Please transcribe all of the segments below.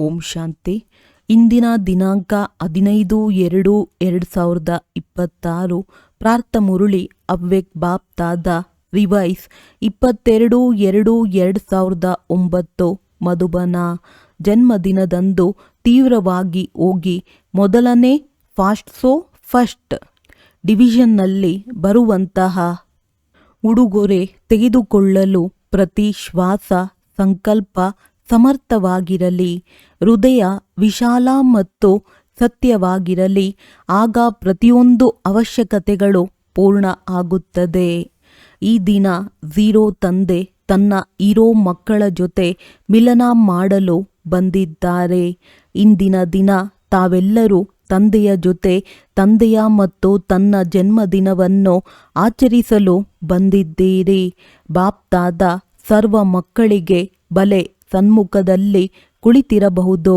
ಓಂ ಶಾಂತಿ. ಇಂದಿನ ದಿನಾಂಕ 15/2/2026. ಪ್ರಾರ್ಥ ಮುರುಳಿ ಅವ್ಯಕ್ತ್ ಬಾಪ್ ದಾದಾ ರಿವೈಸ್ 22/2/2009 ಮಧುಬನ. ಜನ್ಮದಿನದಂದು ತೀವ್ರವಾಗಿ ಹೋಗಿ ಮೊದಲನೇ ಫಸ್ಟ್ ಡಿವಿಷನ್ನಲ್ಲಿ ಬರುವಂತಹ ಉಡುಗೊರೆ ತೆಗೆದುಕೊಳ್ಳಲು ಪ್ರತಿ ಶ್ವಾಸ ಸಂಕಲ್ಪ ಸಮರ್ಥವಾಗಿರಲಿ. ಹೃದಯ ವಿಶಾಲ ಮತ್ತು ಸತ್ಯವಾಗಿರಲಿ. ಆಗ ಪ್ರತಿಯೊಂದು ಅವಶ್ಯಕತೆಗಳು ಪೂರ್ಣ ಆಗುತ್ತದೆ. ಈ ದಿನ 0 ತಂದೆ ತನ್ನ ಇರೋ ಮಕ್ಕಳ ಜೊತೆ ಮಿಲನ ಮಾಡಲು ಬಂದಿದ್ದಾರೆ. ಇಂದಿನ ದಿನ ತಾವೆಲ್ಲರೂ ತಂದೆಯ ಜೊತೆ ತಂದೆಯ ಮತ್ತು ತನ್ನ ಜನ್ಮದಿನವನ್ನು ಆಚರಿಸಲು ಬಂದಿದ್ದೀರಿ. ಬಾಪ್ ದಾದಾ ಸರ್ವ ಮಕ್ಕಳಿಗೆ ಬಲೆ ಸನ್ಮುಖದಲ್ಲಿ ಕುಳಿತಿರಬಹುದು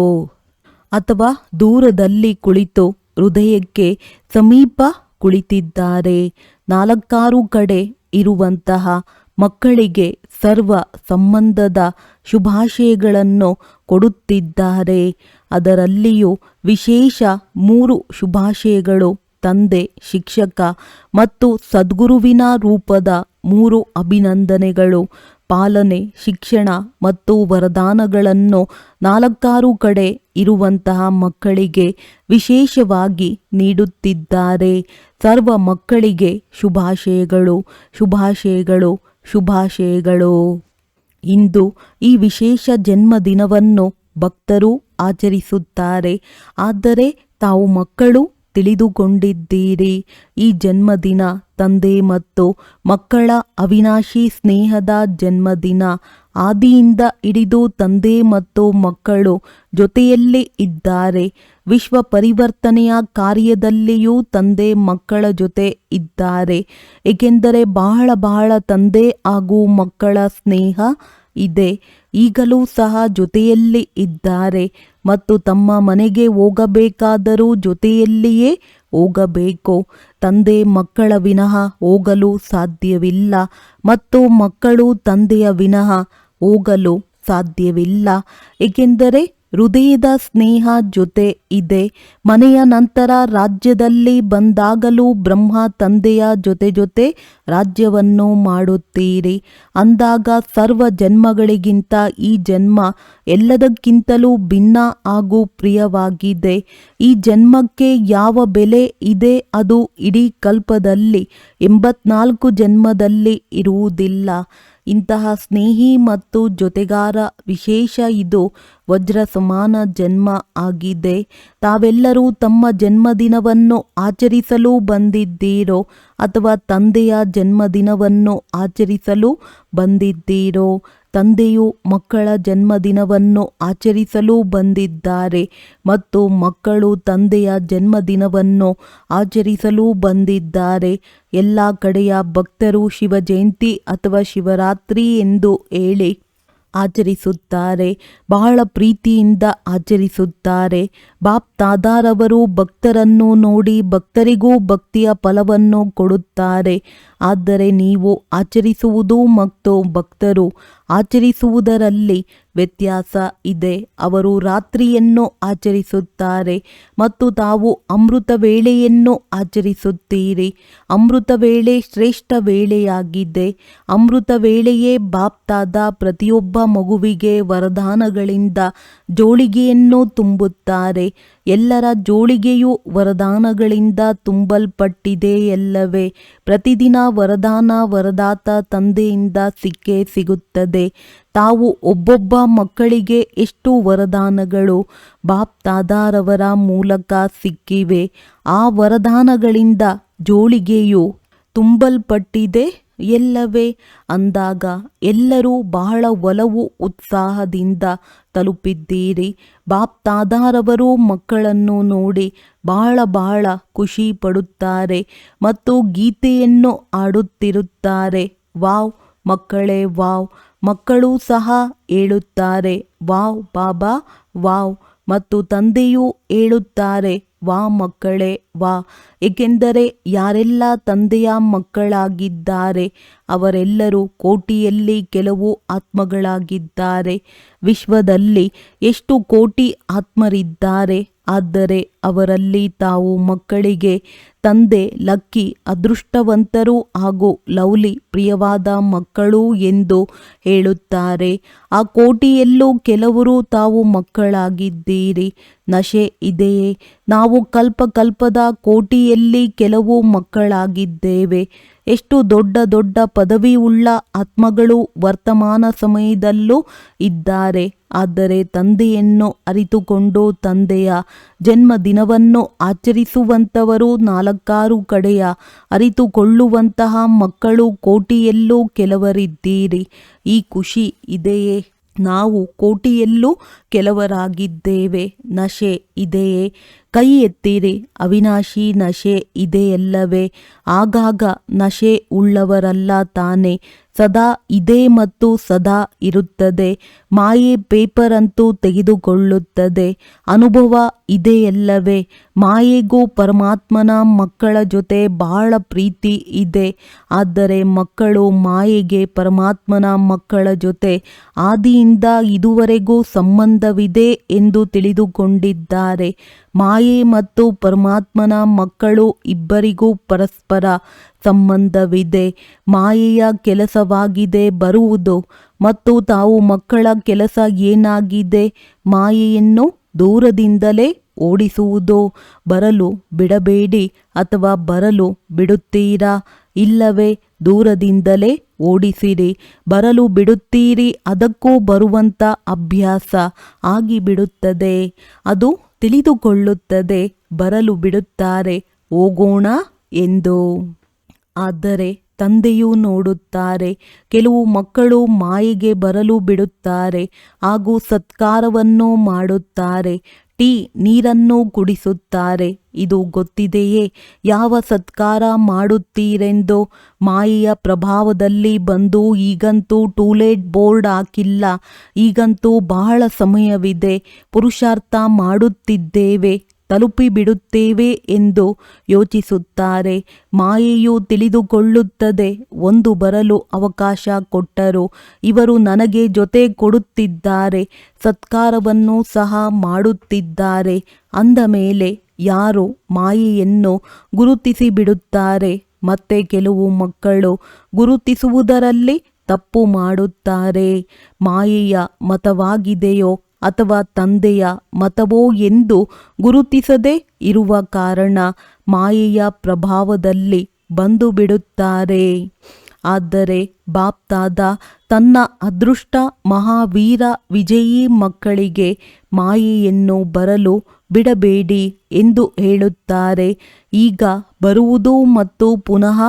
ಅಥವಾ ದೂರದಲ್ಲಿ ಕುಳಿತು ಹೃದಯಕ್ಕೆ ಸಮೀಪ ಕುಳಿತಿದ್ದಾರೆ. 4 ಕಡೆ ಇರುವಂತಹ ಮಕ್ಕಳಿಗೆ ಸರ್ವ ಸಂಬಂಧದ ಶುಭಾಶಯಗಳನ್ನು ಕೊಡುತ್ತಿದ್ದಾರೆ. ಅದರಲ್ಲಿಯೂ ವಿಶೇಷ 3 ಶುಭಾಶಯಗಳು ತಂದೆ, ಶಿಕ್ಷಕ ಮತ್ತು ಸದ್ಗುರುವಿನ ರೂಪದ 3 ಅಭಿನಂದನೆಗಳು, ಪಾಲನೆ, ಶಿಕ್ಷಣ ಮತ್ತು ವರದಾನಗಳನ್ನು 4 ಕಡೆ ಇರುವಂತಹ ಮಕ್ಕಳಿಗೆ ವಿಶೇಷವಾಗಿ ನೀಡುತ್ತಿದ್ದಾರೆ. ಸರ್ವ ಮಕ್ಕಳಿಗೆ ಶುಭಾಶಯಗಳು, ಶುಭಾಶಯಗಳು, ಶುಭಾಶಯಗಳು. ಇಂದು ಈ ವಿಶೇಷ ಜನ್ಮದಿನವನ್ನು ಭಕ್ತರು ಆಚರಿಸುತ್ತಾರೆ. ಆದರೆ ತಾವು ಮಕ್ಕಳು ತಿಳಿದುಕೊಂಡಿದ್ದೀರಿ. ಈ ಜನ್ಮದಿನ ತಂದೆ ಮತ್ತು ಮಕ್ಕಳ ಅವಿನಾಶಿ ಸ್ನೇಹದ ಜನ್ಮದಿನ. ಆದಿಯಿಂದ ಹಿಡಿದು ತಂದೆ ಮತ್ತು ಮಕ್ಕಳು ಜೊತೆಯಲ್ಲಿ ಇದ್ದಾರೆ. ವಿಶ್ವ ಪರಿವರ್ತನೆಯ ಕಾರ್ಯದಲ್ಲಿಯೂ ತಂದೆ ಮಕ್ಕಳ ಜೊತೆ ಇದ್ದಾರೆ. ಏಕೆಂದರೆ ಬಹಳ ತಂದೆ ಹಾಗೂ ಮಕ್ಕಳ ಸ್ನೇಹ ಇದೆ. ಈಗಲೂ ಸಹ ಜೊತೆಯಲ್ಲಿ ಇದ್ದಾರೆ ಮತ್ತು ತಮ್ಮ ಮನೆಗೆ ಹೋಗಬೇಕಾದರೂ ಜೊತೆಯಲ್ಲಿಯೇ ಹೋಗಬೇಕು. ತಂದೆ ಮಕ್ಕಳ ವಿನಃ ಹೋಗಲು ಸಾಧ್ಯವಿಲ್ಲ ಮತ್ತು ಮಕ್ಕಳು ತಂದೆಯ ವಿನಃ ಹೋಗಲು ಸಾಧ್ಯವಿಲ್ಲ. ಏಕೆಂದರೆ ಹೃದಯದ ಸ್ನೇಹ ಜೊತೆ ಇದೆ. ಮನೆಯ ನಂತರ ರಾಜ್ಯದಲ್ಲಿ ಬಂದಾಗಲೂ ಬ್ರಹ್ಮ ತಂದೆಯ ಜೊತೆ ರಾಜ್ಯವನ್ನು ಮಾಡುತ್ತೀರಿ. ಅಂದಾಗ ಸರ್ವ ಜನ್ಮಗಳಿಗಿಂತ ಈ ಜನ್ಮ ಎಲ್ಲದಕ್ಕಿಂತಲೂ ಭಿನ್ನ ಹಾಗೂ ಪ್ರಿಯವಾಗಿದೆ. ಈ ಜನ್ಮಕ್ಕೆ ಯಾವ ಬೆಲೆ ಇದೆ ಅದು ಇಡೀ ಕಲ್ಪದಲ್ಲಿ 84 ಜನ್ಮದಲ್ಲಿ ಇರುವುದಿಲ್ಲ. ಇಂತಹ ಸ್ನೇಹಿ ಮತ್ತು ಜೊತೆಗಾರ ವಿಶೇಷ. ಇದು ವಜ್ರ ಸಮಾನ ಜನ್ಮ ಆಗಿದೆ. ತಾವೆಲ್ಲರೂ ತಮ್ಮ ಜನ್ಮದಿನವನ್ನು ಆಚರಿಸಲು ಬಂದಿದ್ದೀರೋ ಅಥವಾ ತಂದೆಯ ಜನ್ಮದಿನವನ್ನು ಆಚರಿಸಲು ಬಂದಿದ್ದೀರೋ? ತಂದೆಯು ಮಕ್ಕಳ ಜನ್ಮದಿನವನ್ನು ಆಚರಿಸಲು ಬಂದಿದ್ದಾರೆ ಮತ್ತು ಮಕ್ಕಳು ತಂದೆಯ ಜನ್ಮದಿನವನ್ನು ಆಚರಿಸಲು ಬಂದಿದ್ದಾರೆ. ಎಲ್ಲ ಕಡೆಯ ಭಕ್ತರು ಶಿವ ಜಯಂತಿ ಅಥವಾ ಶಿವರಾತ್ರಿ ಎಂದು ಹೇಳಿ ಆಚರಿಸುತ್ತಾರೆ. ಬಹಳ ಪ್ರೀತಿಯಿಂದ ಆಚರಿಸುತ್ತಾರೆ. ಬಾಪ್ ದಾದಾರವರು ಭಕ್ತರನ್ನು ನೋಡಿ ಭಕ್ತರಿಗೂ ಭಕ್ತಿಯ ಫಲವನ್ನು ಕೊಡುತ್ತಾರೆ. ಆದರೆ ನೀವು ಆಚರಿಸುವುದು ಮತ್ತು ಭಕ್ತರು ಆಚರಿಸುವುದರಲ್ಲಿ ವ್ಯತ್ಯಾಸ ಇದೆ. ಅವರು ರಾತ್ರಿಯನ್ನು ಆಚರಿಸುತ್ತಾರೆ ಮತ್ತು ತಾವು ಅಮೃತ ವೇಳೆಯನ್ನು ಆಚರಿಸುತ್ತೀರಿ. ಅಮೃತ ವೇಳೆ ಶ್ರೇಷ್ಠ ವೇಳೆಯಾಗಿದೆ. ಅಮೃತ ವೇಳೆಯೇ ಬಾಪ್ ದಾದಾ ಪ್ರತಿಯೊಬ್ಬ ಮಗುವಿಗೆ ವರದಾನಗಳಿಂದ ಜೋಳಿಗೆಯನ್ನು ತುಂಬುತ್ತಾರೆ. ಎಲ್ಲರ ಜೋಳಿಗೆಯು ವರದಾನಗಳಿಂದ ತುಂಬಲ್ಪಟ್ಟಿದೆ ಎಲ್ಲವೇ. ಪ್ರತಿದಿನ ವರದಾನ ವರದಾತ ತಂದೆಯಿಂದ ಸಿಕ್ಕೇ ಸಿಗುತ್ತದೆ. ತಾವು ಒಬ್ಬೊಬ್ಬ ಮಕ್ಕಳಿಗೆ ಎಷ್ಟು ವರದಾನಗಳು ಬಾಪ್ ದಾದಾರವರ ಮೂಲಕ ಸಿಕ್ಕಿವೆ. ಆ ವರದಾನಗಳಿಂದ ಜೋಳಿಗೆಯು ತುಂಬಲ್ಪಟ್ಟಿದೆ ಎಲ್ಲವೇ. ಅಂದಾಗ ಎಲ್ಲರೂ ಬಹಳ ಒಲವು ಉತ್ಸಾಹದಿಂದ ತಲುಪಿದ್ದೀರಿ. ಬಾಪ್ ದಾದಾರವರು ಮಕ್ಕಳನ್ನು ನೋಡಿ ಬಹಳ ಖುಷಿ ಪಡುತ್ತಾರೆ ಮತ್ತು ಗೀತೆಯನ್ನು ಆಡುತ್ತಿರುತ್ತಾರೆ. ವಾವ್ ಮಕ್ಕಳೇ ವಾವ್. ಮಕ್ಕಳು ಸಹ ಹೇಳುತ್ತಾರೆ ವಾವ್ ಬಾಬಾ ವಾವ್. ಮತ್ತು ತಂದೆಯೂ ಹೇಳುತ್ತಾರೆ ವಾ ಮಕ್ಕಳೇ ವಾ, ಏಕೆಂದರೆ ಯಾರೆಲ್ಲ ತಂದೆಯ ಮಕ್ಕಳಾಗಿದ್ದಾರೆ ಅವರೆಲ್ಲರೂ ಕೋಟಿಯಲ್ಲಿ ಕೆಲವು ಆತ್ಮಗಳಾಗಿದ್ದಾರೆ. ವಿಶ್ವದಲ್ಲಿ ಎಷ್ಟು ಕೋಟಿ ಆತ್ಮರಿದ್ದಾರೆ, ಆದರೆ ಅವರಲ್ಲಿ ತಾವು ಮಕ್ಕಳಿಗೆ ತಂದೆ ಲಕ್ಕಿ, ಅದೃಷ್ಟವಂತರು ಹಾಗೂ ಲವ್ಲಿ, ಪ್ರಿಯವಾದ ಮಕ್ಕಳು ಎಂದು ಹೇಳುತ್ತಾರೆ. ಆ ಕೋಟಿಯಲ್ಲೂ ಕೆಲವರು ತಾವು ಮಕ್ಕಳಾಗಿದ್ದೀರಿ. ನಶೆ ಇದೆಯೇ? ನಾವು ಕಲ್ಪದ ಕೋಟಿಯಲ್ಲಿ ಕೆಲವು ಮಕ್ಕಳಾಗಿದ್ದೇವೆ. ಎಷ್ಟು ದೊಡ್ಡ ದೊಡ್ಡ ಪದವಿಯುಳ್ಳ ಆತ್ಮಗಳು ವರ್ತಮಾನ ಸಮಯದಲ್ಲೂ ಇದ್ದಾರೆ. ಆದರೆ ತಂದೆಯನ್ನು ಅರಿತುಕೊಂಡು ತಂದೆಯ ಜನ್ಮದಿನವನ್ನು ಆಚರಿಸುವಂಥವರು ನಾಲ್ಕಾರು ಕಡೆಯ ಅರಿತುಕೊಳ್ಳುವಂತಹ ಮಕ್ಕಳು ಕೋಟಿಯಲ್ಲೂ ಕೆಲವರಿದ್ದೀರಿ. ಈ ಖುಷಿ ಇದೆಯೇ? ನಾವು ಕೋಟಿಯಲ್ಲೂ ಕೆಲವರಾಗಿದ್ದೇವೆ. ನಶೆ ಇದೆಯೇ? ಕೈ ಎತ್ತಿರಿ. ಅವಿನಾಶಿ ನಶೆ ಇದೆಯಲ್ಲವೇ? ಆಗಾಗ ನಶೆ ಉಳ್ಳವರಲ್ಲ ತಾನೆ. ಸದಾ ಇದೆ ಮತ್ತು ಸದಾ ಇರುತ್ತದೆ. ಮಾಯೆ ಪೇಪರ್ ಅಂತೂ ತೆಗೆದುಕೊಳ್ಳುತ್ತದೆ. ಅನುಭವ ಇದೆಯಲ್ಲವೇ? ಮಾಯೆಗೂ ಪರಮಾತ್ಮನ ಮಕ್ಕಳ ಜೊತೆ ಬಹಳ ಪ್ರೀತಿ ಇದೆ. ಆದರೆ ಮಕ್ಕಳು ಮಾಯೆಗೆ ಪರಮಾತ್ಮನ ಮಕ್ಕಳ ಜೊತೆ ಆದಿಯಿಂದ ಇದುವರೆಗೂ ಸಂಬಂಧವಿದೆ ಎಂದು ತಿಳಿದುಕೊಂಡಿದ್ದಾರೆ. ಮಾಯೆ ಮತ್ತು ಪರಮಾತ್ಮನ ಮಕ್ಕಳು ಇಬ್ಬರಿಗೂ ಪರಸ್ಪರ ಸಂಬಂಧವಿದೆ. ಮಾಯೆಯ ಕೆಲಸವಾಗಿದೆ ಬರುವುದು, ಮತ್ತು ತಾವು ಮಕ್ಕಳ ಕೆಲಸ ಏನಾಗಿದೆ? ಮಾಯೆಯನ್ನು ದೂರದಿಂದಲೇ ಓಡಿಸುವುದು. ಬರಲು ಬಿಡಬೇಡಿ. ಅಥವಾ ಬರಲು ಬಿಡುತ್ತೀರಾ? ಇಲ್ಲವೇ ದೂರದಿಂದಲೇ ಓಡಿಸಿರಿ. ಬರಲು ಬಿಡುತ್ತೀರಿ, ಅದಕ್ಕೂ ಬರುವಂಥ ಅಭ್ಯಾಸ ಆಗಿಬಿಡುತ್ತದೆ. ಅದು ತಿಳಿದುಕೊಳ್ಳುತ್ತದೆ ಬರಲು ಬಿಡುತ್ತಾರೆ, ಹೋಗೋಣ ಎಂದು. ಆದರೆ ತಂದೆಯೂ ನೋಡುತ್ತಾರೆ. ಕೆಲವು ಮಕ್ಕಳು ಮಾಯೆಗೆ ಬರಲು ಬಿಡುತ್ತಾರೆ ಹಾಗೂ ಸತ್ಕಾರವನ್ನು ಮಾಡುತ್ತಾರೆ. ಟೀ ನೀರನ್ನು ಕುಡಿಸುತ್ತಾರೆ. ಇದು ಗೊತ್ತಿದೆಯೇ? ಯಾವ ಸತ್ಕಾರ ಮಾಡುತ್ತೀರೆಂದು? ಮಾಯೆಯ ಪ್ರಭಾವದಲ್ಲಿ ಬಂದು ಈಗಂತೂ ಟೂಲೆಟ್ ಬೋರ್ಡ್ ಹಾಕಿಲ್ಲ, ಈಗಂತೂ ಬಹಳ ಸಮಯವಿದೆ, ಪುರುಷಾರ್ಥ ಮಾಡುತ್ತಿದ್ದೇವೆ, ತಲುಪಿಬಿಡುತ್ತೇವೆ ಎಂದು ಯೋಚಿಸುತ್ತಾರೆ. ಮಾಯೆಯು ತಿಳಿದುಕೊಳ್ಳುತ್ತದೆ, ಒಂದು ಬರಲು ಅವಕಾಶ ಕೊಟ್ಟರು, ಇವರು ನನಗೆ ಜೊತೆ ಕೊಡುತ್ತಿದ್ದಾರೆ, ಸತ್ಕಾರವನ್ನು ಸಹ ಮಾಡುತ್ತಿದ್ದಾರೆ ಅಂದ ಮೇಲೆ ಯಾರು ಮಾಯೆಯನ್ನು ಗುರುತಿಸಿಬಿಡುತ್ತಾರೆ. ಮತ್ತೆ ಕೆಲವು ಮಕ್ಕಳು ಗುರುತಿಸುವುದರಲ್ಲಿ ತಪ್ಪು ಮಾಡುತ್ತಾರೆ. ಮಾಯೆಯ ಮತವಾಗಿದೆಯೋ ಅಥವಾ ತಂದೆಯ ಮತವೋ ಎಂದು ಗುರುತಿಸದೇ ಇರುವ ಕಾರಣ ಮಾಯೆಯ ಪ್ರಭಾವದಲ್ಲಿ ಬಂದು ಬಿಡುತ್ತಾರೆ. ಆದರೆ ಬಾಪ್ದಾದ ತನ್ನ ಅದೃಷ್ಟ ಮಹಾವೀರ ವಿಜಯೀ ಮಕ್ಕಳಿಗೆ ಮಾಯೆಯನ್ನು ಬರಲು ಬಿಡಬೇಡಿ ಎಂದು ಹೇಳುತ್ತಾರೆ. ಈಗ ಬರುವುದು ಮತ್ತು ಪುನಃ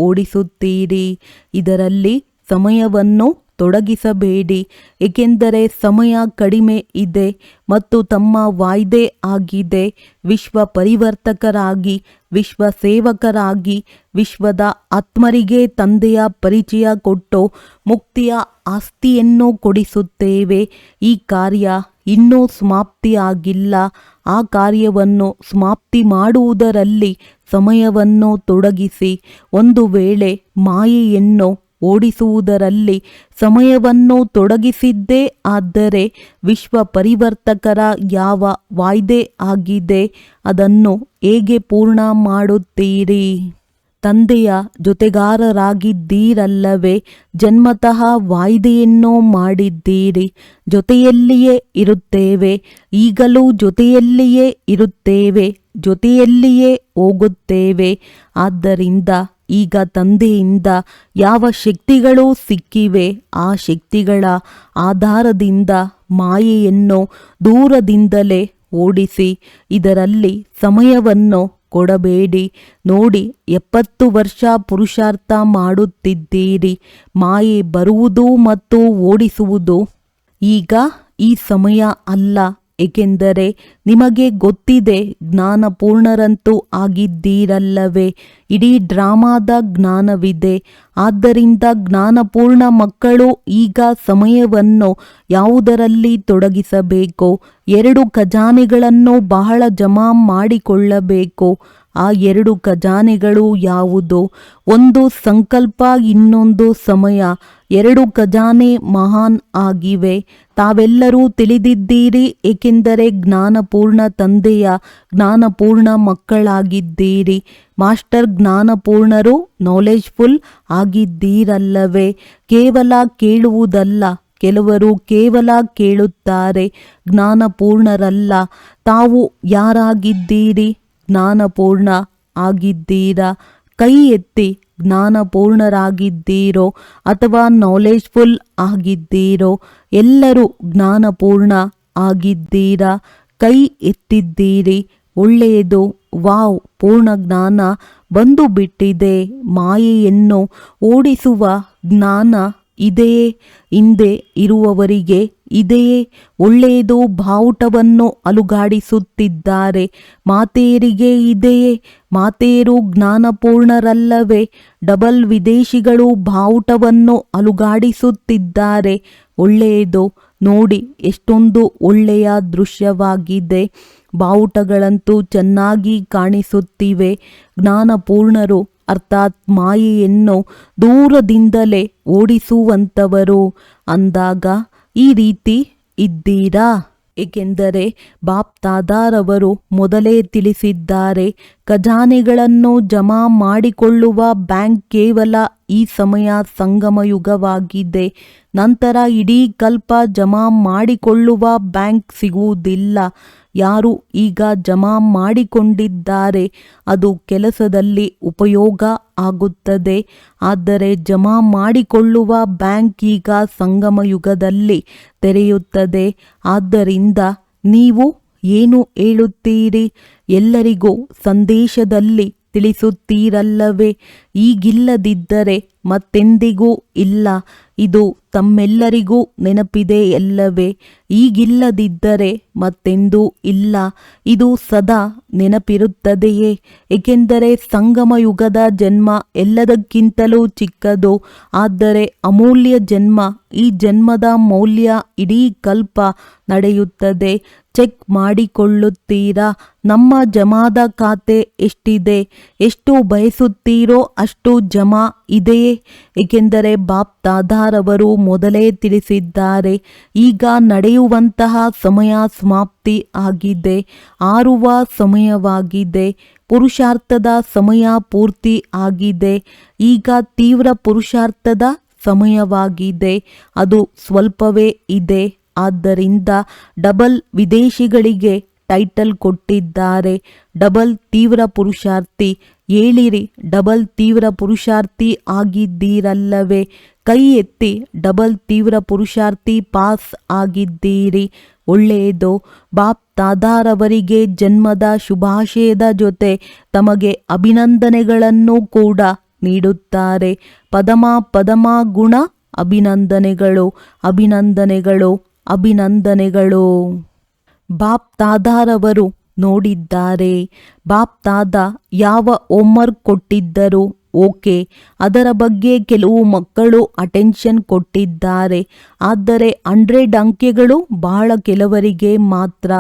ಓಡಿಸುತ್ತೀರಿ. ಇದರಲ್ಲಿ ಸಮಯವನ್ನು ತೊಡಗಿಸಬೇಡಿ, ಏಕೆಂದರೆ ಸಮಯ ಕಡಿಮೆ ಇದೆ ಮತ್ತು ತಮ್ಮ ವಾಯ್ದೆ ಆಗಿದೆ. ವಿಶ್ವ ಪರಿವರ್ತಕರಾಗಿ, ವಿಶ್ವ ಸೇವಕರಾಗಿ, ವಿಶ್ವದ ಆತ್ಮರಿಗೆ ತಂದೆಯ ಪರಿಚಯ ಕೊಟ್ಟು ಮುಕ್ತಿಯ ಆಸ್ತಿಯನ್ನು ಕೊಡಿಸುತ್ತೇವೆ. ಈ ಕಾರ್ಯ ಇನ್ನೂ ಸಮಾಪ್ತಿಯಾಗಿಲ್ಲ. ಆ ಕಾರ್ಯವನ್ನು ಸಮಾಪ್ತಿ ಮಾಡುವುದರಲ್ಲಿ ಸಮಯವನ್ನು ತೊಡಗಿಸಿ. ಒಂದು ವೇಳೆ ಮಾಯೆಯನ್ನು ಓಡಿಸುವುದರಲ್ಲಿ ಸಮಯವನ್ನು ತೊಡಗಿಸಿದ್ದೇ ಆದರೆ ವಿಶ್ವ ಪರಿವರ್ತಕರ ಯಾವ ವಾಯ್ದೆ ಆಗಿದೆ ಅದನ್ನು ಹೇಗೆ ಪೂರ್ಣ ಮಾಡುತ್ತೀರಿ? ತಂದೆಯ ಜೊತೆಗಾರರಾಗಿದ್ದೀರಲ್ಲವೇ? ಜನ್ಮತಃ ವಾಯ್ದೆಯನ್ನು ಮಾಡಿದ್ದೀರಿ. ಜೊತೆಯಲ್ಲಿಯೇ ಇರುತ್ತೇವೆ, ಈಗಲೂ ಜೊತೆಯಲ್ಲಿಯೇ ಇರುತ್ತೇವೆ, ಜೊತೆಯಲ್ಲಿಯೇ ಹೋಗುತ್ತೇವೆ. ಆದ್ದರಿಂದ ಈಗ ತಂದೆಯಿಂದ ಯಾವ ಶಕ್ತಿಗಳು ಸಿಕ್ಕಿವೆ ಆ ಶಕ್ತಿಗಳ ಆಧಾರದಿಂದ ಮಾಯೆಯನ್ನು ದೂರದಿಂದಲೇ ಓಡಿಸಿ. ಇದರಲ್ಲಿ ಸಮಯವನ್ನು ಕೊಡಬೇಡಿ. ನೋಡಿ, 70 ವರ್ಷ ಪುರುಷಾರ್ಥ ಮಾಡುತ್ತಿದ್ದೀರಿ. ಮಾಯೆ ಬರುವುದು ಮತ್ತು ಓಡಿಸುವುದು ಈಗ ಈ ಸಮಯ ಅಲ್ಲ, ಏಕೆಂದರೆ ನಿಮಗೆ ಗೊತ್ತಿದೆ ಜ್ಞಾನಪೂರ್ಣರಂತೂ ಆಗಿದ್ದೀರಲ್ಲವೇ. ಇಡೀ ಡ್ರಾಮಾದ ಜ್ಞಾನವಿದೆ. ಆದ್ದರಿಂದ ಜ್ಞಾನಪೂರ್ಣ ಮಕ್ಕಳು ಈಗ ಸಮಯವನ್ನು ಯಾವುದರಲ್ಲಿ ತೊಡಗಿಸಬೇಕು? 2 ಖಜಾನೆಗಳನ್ನು ಬಹಳ ಜಮಾ ಮಾಡಿಕೊಳ್ಳಬೇಕು. ಆ 2 ಖಜಾನೆಗಳು ಯಾವುದು? ಒಂದು ಸಂಕಲ್ಪ, ಇನ್ನೊಂದು ಸಮಯ. 2 ಖಜಾನೆ ಮಹಾನ್ ಆಗಿವೆ. ತಾವೆಲ್ಲರೂ ತಿಳಿದಿದ್ದೀರಿ, ಏಕೆಂದರೆ ಜ್ಞಾನಪೂರ್ಣ ತಂದೆಯ ಜ್ಞಾನಪೂರ್ಣ ಮಕ್ಕಳಾಗಿದ್ದೀರಿ. Master ಜ್ಞಾನಪೂರ್ಣರು, knowledgeful ಆಗಿದ್ದೀರಲ್ಲವೇ. ಕೇವಲ ಕೇಳುವುದಲ್ಲ, ಕೆಲವರು ಕೇವಲ ಕೇಳುತ್ತಾರೆ, ಜ್ಞಾನಪೂರ್ಣರಲ್ಲ. ತಾವು ಯಾರಾಗಿದ್ದೀರಿ? ಜ್ಞಾನಪೂರ್ಣ ಆಗಿದ್ದೀರಾ? ಕೈ ಎತ್ತಿ. ಜ್ಞಾನಪೂರ್ಣರಾಗಿದ್ದೀರೋ ಅಥವಾ ನಾಲೆಜ್ಫುಲ್ ಆಗಿದ್ದೀರೋ? ಎಲ್ಲರೂ ಜ್ಞಾನಪೂರ್ಣ ಆಗಿದ್ದೀರಾ? ಕೈ ಎತ್ತಿದ್ದೀರಿ. ಒಳ್ಳೆಯದು. ವಾವ್, ಪೂರ್ಣ ಜ್ಞಾನ ಬಂದು ಬಿಟ್ಟಿದೆ. ಮಾಯೆಯನ್ನು ಓಡಿಸುವ ಜ್ಞಾನ ಇದೆಯೇ? ಹಿಂದೆ ಇರುವವರಿಗೆ ಇದೆಯೇ? ಒಳ್ಳೆಯದು. ಬಾವುಟವನ್ನು ಅಲುಗಾಡಿಸುತ್ತಿದ್ದಾರೆ. ಮಾತೆಯರಿಗೆ ಇದೆಯೇ? ಮಾತೆಯರು ಜ್ಞಾನಪೂರ್ಣರಲ್ಲವೇ? ಡಬಲ್ ವಿದೇಶಿಗಳು ಬಾವುಟವನ್ನು ಅಲುಗಾಡಿಸುತ್ತಿದ್ದಾರೆ. ಒಳ್ಳೆಯದು. ನೋಡಿ, ಎಷ್ಟೊಂದು ಒಳ್ಳೆಯ ದೃಶ್ಯವಾಗಿದೆ. ಬಾವುಟಗಳಂತೂ ಚೆನ್ನಾಗಿ ಕಾಣಿಸುತ್ತಿವೆ. ಜ್ಞಾನಪೂರ್ಣರು ಅರ್ಥಾತ್ ಮಾಯೆಯನ್ನು ದೂರದಿಂದಲೇ ಓಡಿಸುವಂಥವರು ಅಂದಾಗ ಈ ರೀತಿ ಇದ್ದೀರಾ? ಏಕೆಂದರೆ ಬಾಪ್ ತಾದಾರವರು ಮೊದಲೇ ತಿಳಿಸಿದ್ದಾರೆ, ಖಜಾನೆಗಳನ್ನು ಜಮಾ ಮಾಡಿಕೊಳ್ಳುವ ಬ್ಯಾಂಕ್ ಕೇವಲ ಈ ಸಮಯ ಸಂಗಮಯುಗವಾಗಿದೆ. ನಂತರ ಇಡೀ ಕಲ್ಪ ಜಮಾ ಮಾಡಿಕೊಳ್ಳುವ ಬ್ಯಾಂಕ್ ಸಿಗುವುದಿಲ್ಲ. ಯಾರು ಈಗ ಜಮಾ ಮಾಡಿಕೊಂಡಿದ್ದಾರೆ ಅದು ಕೆಲಸದಲ್ಲಿ ಉಪಯೋಗ ಆಗುತ್ತದೆ. ಆದರೆ ಜಮಾ ಮಾಡಿಕೊಳ್ಳುವ ಬ್ಯಾಂಕ್ ಈಗ ಸಂಗಮಯುಗದಲ್ಲಿ ತೆರೆಯುತ್ತದೆ. ಆದ್ದರಿಂದ ನೀವು ಏನು ಹೇಳುತ್ತೀರಿ? ಎಲ್ಲರಿಗೂ ಸಂದೇಶದಲ್ಲಿ ತಿಳಿಸುತ್ತೀರಲ್ಲವೇ? ಈಗಿಲ್ಲದಿದ್ದರೆ ಮತ್ತೆಂದಿಗೂ ಇಲ್ಲ. ಇದು ತಮ್ಮೆಲ್ಲರಿಗೂ ನೆನಪಿದೆ ಎಲ್ಲವೇ? ಈಗಿಲ್ಲದಿದ್ದರೆ ಮತ್ತೆಂದೂ ಇಲ್ಲ. ಇದು ಸದಾ ನೆನಪಿರುತ್ತದೆಯೇ? ಏಕೆಂದರೆ ಸಂಗಮಯುಗದ ಜನ್ಮ ಎಲ್ಲದಕ್ಕಿಂತಲೂ ಚಿಕ್ಕದು, ಆದರೆ ಅಮೂಲ್ಯ ಜನ್ಮ. ಈ ಜನ್ಮದ ಮೌಲ್ಯ ಇಡೀ ಕಲ್ಪ ನಡೆಯುತ್ತದೆ. ಚೆಕ್ ಮಾಡಿಕೊಳ್ಳುತ್ತೀರಾ? ನಮ್ಮ ಜಮಾದ ಖಾತೆ ಎಷ್ಟಿದೆ? ಎಷ್ಟು ಬಯಸುತ್ತೀರೋ ಅಷ್ಟು ಜಮಾ ಇದೆಯೇ? ಏಕೆಂದರೆ ಬಾಪ್ ತಾದಾರವರು ಮೊದಲೇ ತಿಳಿಸಿದ್ದಾರೆ, ಈಗ ನಡೆಯುವಂತಹ ಸಮಯ ಸಮಾಪ್ತಿ ಆಗಿದೆ. ಆರುವ ಸಮಯವಾಗಿದೆ. ಪುರುಷಾರ್ಥದ ಸಮಯ ಪೂರ್ತಿ ಆಗಿದೆ. ಈಗ ತೀವ್ರ ಪುರುಷಾರ್ಥದ ಸಮಯವಾಗಿದೆ. ಅದು ಸ್ವಲ್ಪವೇ ಇದೆ. ಆದ್ದರಿಂದ ಡಬಲ್ ವಿದೇಶಿಗಳಿಗೆ ಟೈಟಲ್ ಕೊಟ್ಟಿದ್ದಾರೆ, ಡಬಲ್ ತೀವ್ರ ಪುರುಷಾರ್ಥಿ. ಹೇಳಿರಿ, ಡಬಲ್ ತೀವ್ರ ಪುರುಷಾರ್ಥಿ ಆಗಿದ್ದೀರಲ್ಲವೇ? ಕೈ ಎತ್ತಿ. ಡಬಲ್ ತೀವ್ರ ಪುರುಷಾರ್ಥಿ ಪಾಸ್ ಆಗಿದ್ದೀರಿ. ಒಳ್ಳೆಯದು. ಬಾಪ್ ತಾದಾರವರಿಗೆ ಜನ್ಮದ ಶುಭಾಶಯದ ಜೊತೆ ತಮಗೆ ಅಭಿನಂದನೆಗಳನ್ನು ಕೂಡ ನೀಡುತ್ತಾರೆ. ಪದಮ ಗುಣ ಅಭಿನಂದನೆಗಳು, ಅಭಿನಂದನೆಗಳು, ಅಭಿನಂದನೆಗಳು. ಬಾಪ್ ತಾದಾರವರು ನೋಡಿದ್ದಾರೆ. ಬಾಪ್ ತಾದ ಯಾವ ಹೋಮ್ವರ್ಕ್ ಕೊಟ್ಟಿದ್ದರು? ಓಕೆ, ಅದರ ಬಗ್ಗೆ ಕೆಲವು ಮಕ್ಕಳು ಅಟೆನ್ಷನ್ ಕೊಟ್ಟಿದ್ದಾರೆ. ಆದರೆ 100 ಅಂಕೆಗಳು ಬಹಳ ಕೆಲವರಿಗೆ ಮಾತ್ರ.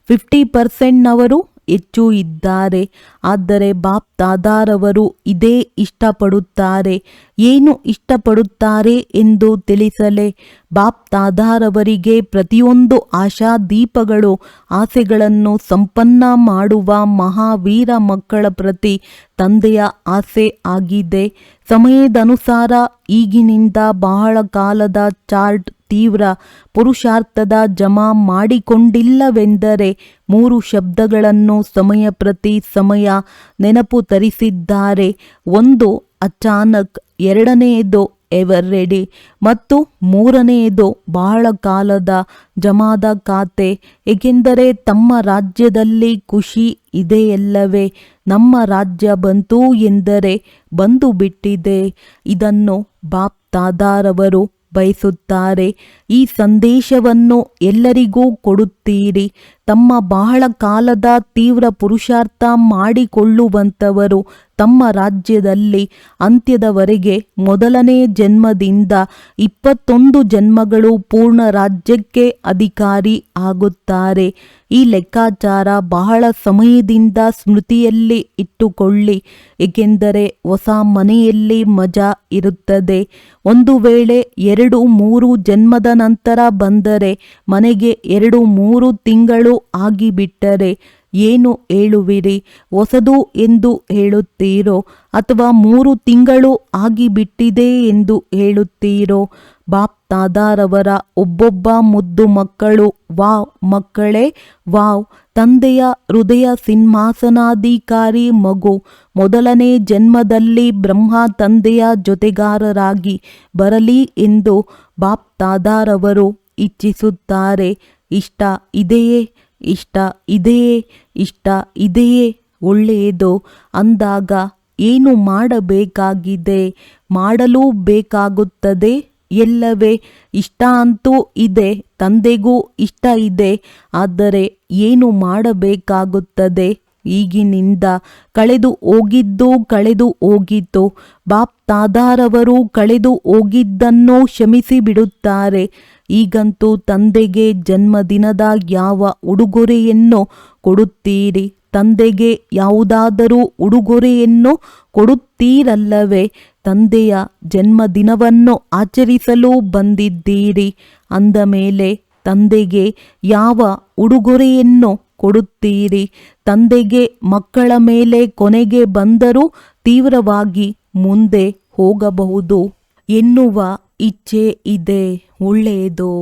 50%ನವರು ಹೆಚ್ಚು ಇದ್ದಾರೆ. ಆದರೆ ಬಾಪ್ ತಾದಾರವರು ಇದೇ ಇಷ್ಟಪಡುತ್ತಾರೆ. ಏನು ಇಷ್ಟಪಡುತ್ತಾರೆ ಎಂದು ತಿಳಿಸಲೇ? ಬಾಪ್ ತಾದಾರವರಿಗೆ ಪ್ರತಿಯೊಂದು ಆಶಾದೀಪಗಳು ಆಸೆಗಳನ್ನು ಸಂಪನ್ನ ಮಾಡುವ ಮಹಾವೀರ ಮಕ್ಕಳ ಪ್ರತಿ ತಂದೆಯ ಆಸೆ ಆಗಿದೆ. ಸಮಯದನುಸಾರ ಈಗಿನಿಂದ ಬಹಳ ಕಾಲದ ಚಾರ್ಟ್ ತೀವ್ರ ಪುರುಷಾರ್ಥದ ಜಮಾ ಮಾಡಿಕೊಂಡಿಲ್ಲವೆಂದರೆ 3 ಶಬ್ದಗಳನ್ನು ಸಮಯ ಪ್ರತಿ ಸಮಯ ನೆನಪು ತರಿಸಿದ್ದಾರೆ. ಒಂದು ಅಚಾನಕ್, ಎರಡನೆಯದು ಎವರ್ ರೆಡಿ ಮತ್ತು ಮೂರನೆಯದು ಬಹಳ ಕಾಲದ ಜಮಾದ ಖಾತೆ. ಏಕೆಂದರೆ ತಮ್ಮ ರಾಜ್ಯದಲ್ಲಿ ಖುಷಿ ಇದೆಯಲ್ಲವೇ? ನಮ್ಮ ರಾಜ್ಯ ಬಂತು ಎಂದರೆ ಬಂದು ಬಿಟ್ಟಿದೆ. ಇದನ್ನು ಬಾಪ್ ತಾದಾರವರು ಬಯಸುತ್ತಾರೆ. ಈ ಸಂದೇಶವನ್ನು ಎಲ್ಲರಿಗೂ ಕೊಡುತ್ತೀರಿ. ತಮ್ಮ ಬಹಳ ಕಾಲದ ತೀವ್ರ ಪುರುಷಾರ್ಥ ಮಾಡಿಕೊಳ್ಳುವಂಥವರು ತಮ್ಮ ರಾಜ್ಯದಲ್ಲಿ ಅಂತ್ಯದವರೆಗೆ ಮೊದಲನೇ ಜನ್ಮದಿಂದ 21 ಜನ್ಮಗಳು ಪೂರ್ಣ ರಾಜ್ಯಕ್ಕೆ ಅಧಿಕಾರಿ ಆಗುತ್ತಾರೆ. ಈ ಲೆಕ್ಕಾಚಾರ ಬಹಳ ಸಮಯದಿಂದ ಸ್ಮೃತಿಯಲ್ಲಿ ಇಟ್ಟುಕೊಳ್ಳಿ, ಏಕೆಂದರೆ ಹೊಸ ಮನೆಯಲ್ಲಿ ಮಜಾ ಇರುತ್ತದೆ. ಒಂದು ವೇಳೆ 2-3 ಜನ್ಮದ ನಂತರ ಬಂದರೆ ಮನೆಗೆ 2-3 ತಿಂಗಳು ಆಗಿಬಿಟ್ಟರೆ ಏನು ಹೇಳುವಿರಿ? ಹೊಸದು ಎಂದು ಹೇಳುತ್ತೀರೋ ಅಥವಾ 3 ತಿಂಗಳು ಆಗಿಬಿಟ್ಟಿದೆ ಎಂದು ಹೇಳುತ್ತೀರೋ? ಬಾಪ್ ತಾದಾರವರ ಒಬ್ಬೊಬ್ಬ ಮುದ್ದು ಮಕ್ಕಳು ವಾವ್ ಮಕ್ಕಳೇ ವಾವ್, ತಂದೆಯ ಹೃದಯ ಸಿಂಹಾಸನಾಧಿಕಾರಿ ಮಗು ಮೊದಲನೇ ಜನ್ಮದಲ್ಲಿ ಬ್ರಹ್ಮ ತಂದೆಯ ಜೊತೆಗಾರರಾಗಿ ಬರಲಿ ಎಂದು ಬಾಪ್ ತಾದಾರವರು ಇಚ್ಛಿಸುತ್ತಾರೆ. ಇಷ್ಟ ಇದೆಯೇ? ಇಷ್ಟ ಇದೆಯೇ? ಇಷ್ಟ ಇದೆಯೇ? ಒಳ್ಳೆಯದು ಅಂದಾಗ ಏನು ಮಾಡಬೇಕಾಗಿದೆ? ಮಾಡಲೂ ಬೇಕಾಗುತ್ತದೆ ಎಲ್ಲವೇ? ಇಷ್ಟ ಅಂತೂ ಇದೆ, ತಂದೆಗೂ ಇಷ್ಟ ಇದೆ. ಆದರೆ ಏನು ಮಾಡಬೇಕಾಗುತ್ತದೆ? ಈಗಿನಿಂದ ಕಳೆದು ಹೋಗಿದ್ದು ಕಳೆದು ಹೋಗಿತ್ತು. ಬಾಪ್ ತಾದಾರವರು ಕಳೆದು ಹೋಗಿದ್ದನ್ನು ಕ್ಷಮಿಸಿ ಬಿಡುತ್ತಾರೆ. ಈಗಂತೂ ತಂದೆಗೆ ಜನ್ಮದಿನದ ಯಾವ ಉಡುಗೊರೆಯನ್ನು ಕೊಡುತ್ತೀರಿ? ತಂದೆಗೆ ಯಾವುದಾದರೂ ಉಡುಗೊರೆಯನ್ನು ಕೊಡುತ್ತೀರಲ್ಲವೇ? ತಂದೆಯ ಜನ್ಮದಿನವನ್ನು ಆಚರಿಸಲು ಬಂದಿದ್ದೀರಿ ಅಂದ ಮೇಲೆ ತಂದೆಗೆ ಯಾವ ಉಡುಗೊರೆಯನ್ನು ಕೊಡುತ್ತೀರಿ? ತಂದೆಗೆ ಮಕ್ಕಳ ಮೇಲೆ ಕೊನೆಗೆ ಬಂದರೂ ತೀವ್ರವಾಗಿ ಮುಂದೆ ಹೋಗಬಹುದು ಎನ್ನುವ ಇಚ್ಛೆ ಇದೆ. ಒಳ್ಳೆಯದು.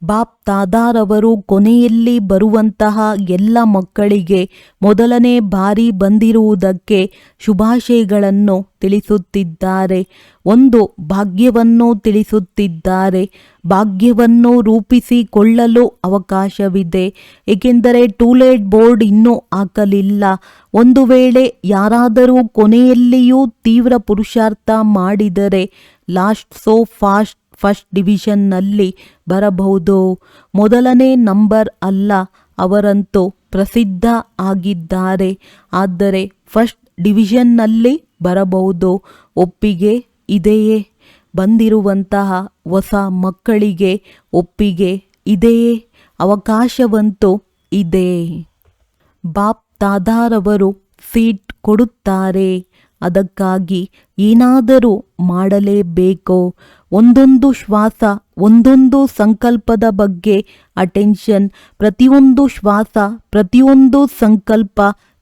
ಬಾಪ್ ತಾದಾರವರು ಕೊನೆಯಲ್ಲಿ ಬರುವಂತಹ ಎಲ್ಲ ಮಕ್ಕಳಿಗೆ ಮೊದಲನೇ ಬಾರಿ ಬಂದಿರುವುದಕ್ಕೆ ಶುಭಾಶಯಗಳನ್ನು ತಿಳಿಸುತ್ತಿದ್ದಾರೆ. ಒಂದು ಭಾಗ್ಯವನ್ನು ತಿಳಿಸುತ್ತಿದ್ದಾರೆ. ಭಾಗ್ಯವನ್ನು ರೂಪಿಸಿಕೊಳ್ಳಲು ಅವಕಾಶವಿದೆ, ಏಕೆಂದರೆ ಟೂಲೇಟ್ ಬೋರ್ಡ್ ಇನ್ನೂ ಹಾಕಲಿಲ್ಲ. ಒಂದು ವೇಳೆ ಯಾರಾದರೂ ಕೊನೆಯಲ್ಲಿಯೂ ತೀವ್ರ ಪುರುಷಾರ್ಥ ಮಾಡಿದರೆ ಫಸ್ಟ್ ಡಿವಿಷನ್ನಲ್ಲಿ ಬರಬಹುದು. ಮೊದಲನೇ ನಂಬರ್ ಅಲ್ಲ, ಅವರಂತೂ ಪ್ರಸಿದ್ಧ ಆಗಿದ್ದಾರೆ. ಆದರೆ ಫಸ್ಟ್ ಡಿವಿಷನ್ನಲ್ಲಿ ಬರಬಹುದು. ಒಪ್ಪಿಗೆ ಇದೆಯೇ? ಬಂದಿರುವಂತಹ ಹೊಸ ಮಕ್ಕಳಿಗೆ ಒಪ್ಪಿಗೆ ಇದೆಯೇ? ಅವಕಾಶವಂತೂ ಇದೆ. ಬಾಪ್ ತಾದಾರವರು ಸೀಟ್ ಕೊಡುತ್ತಾರೆ. ಅದಕ್ಕಾಗಿ ಏನಾದರೂ ಮಾಡಲೇಬೇಕು. ಒಂದೊಂದು ಶ್ವಾಸ, ಒಂದೊಂದು ಸಂಕಲ್ಪದ ಬಗ್ಗೆ ಅಟೆನ್ಷನ್. ಪ್ರತಿಯೊಂದು ಶ್ವಾಸ, ಪ್ರತಿಯೊಂದು ಸಂಕಲ್ಪ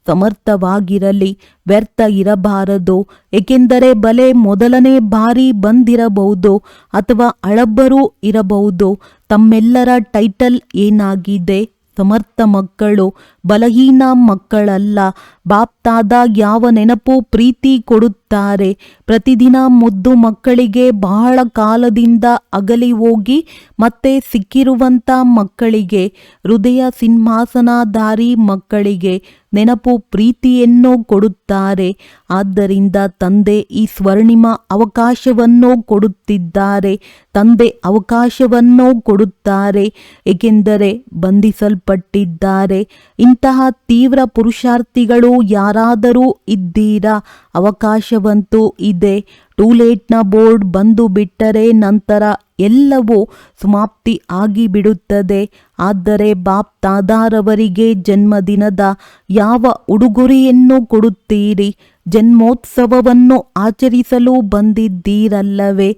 ಸಮರ್ಥವಾಗಿರಲಿ, ವ್ಯರ್ಥ ಇರಬಾರದು. ಏಕೆಂದರೆ ಬಲೆ ಮೊದಲನೇ ಬಾರಿ ಬಂದಿರಬಹುದು ಅಥವಾ ಹಳಬರು ಇರಬಹುದು. ತಮ್ಮೆಲ್ಲರ ಟೈಟಲ್ ಏನಾಗಿದೆ? ಸಮರ್ಥ ಮಕ್ಕಳು, ಬಲಹೀನ ಮಕ್ಕಳಲ್ಲ. ಬಾಪ್ ತಾದ ಯಾವ ನೆನಪು ಪ್ರೀತಿ ಕೊಡುತ್ತಾರೆ? ಪ್ರತಿದಿನ ಮುದ್ದು ಮಕ್ಕಳಿಗೆ, ಬಹಳ ಕಾಲದಿಂದ ಅಗಲಿ ಹೋಗಿ ಮತ್ತೆ ಸಿಕ್ಕಿರುವಂಥ ಮಕ್ಕಳಿಗೆ, ಹೃದಯ ಸಿಂಹಾಸನಧಾರಿ ಮಕ್ಕಳಿಗೆ ನೆನಪು ಪ್ರೀತಿಯನ್ನು ಕೊಡುತ್ತಾರೆ. ಆದ್ದರಿಂದ ತಂದೆ ಈ ಸ್ವರ್ಣಿಮ ಅವಕಾಶವನ್ನು ಕೊಡುತ್ತಿದ್ದಾರೆ. ತಂದೆ ಅವಕಾಶವನ್ನು ಕೊಡುತ್ತಾರೆ, ಏಕೆಂದರೆ ಬಂಧಿಸಲ್ಪಟ್ಟಿದ್ದಾರೆ. ಇಂತಹ ತೀವ್ರ ಪುರುಷಾರ್ಥಿಗಳು ಯಾರಾದರೂ ಇದ್ದೀರಾ? ಅವಕಾಶವಂತೂ ಇದೆ. ಟೂಲೇಟ್ನ ಬೋರ್ಡ್ ಬಂದು ಬಿಟ್ಟರೆ ನಂತರ ಎಲ್ಲವೂ ಸಮಾಪ್ತಿ ಆಗಿಬಿಡುತ್ತದೆ. ಆದರೆ ಬಾಪ್ ತಾದಾರವರಿಗೆ ಜನ್ಮದಿನದ ಯಾವ ಉಡುಗೊರೆಯನ್ನು ಕೊಡುತ್ತೀರಿ? ಜನ್ಮೋತ್ಸವವನ್ನು ಆಚರಿಸಲು ಬಂದಿದ್ದೀರಲ್ಲವೇ?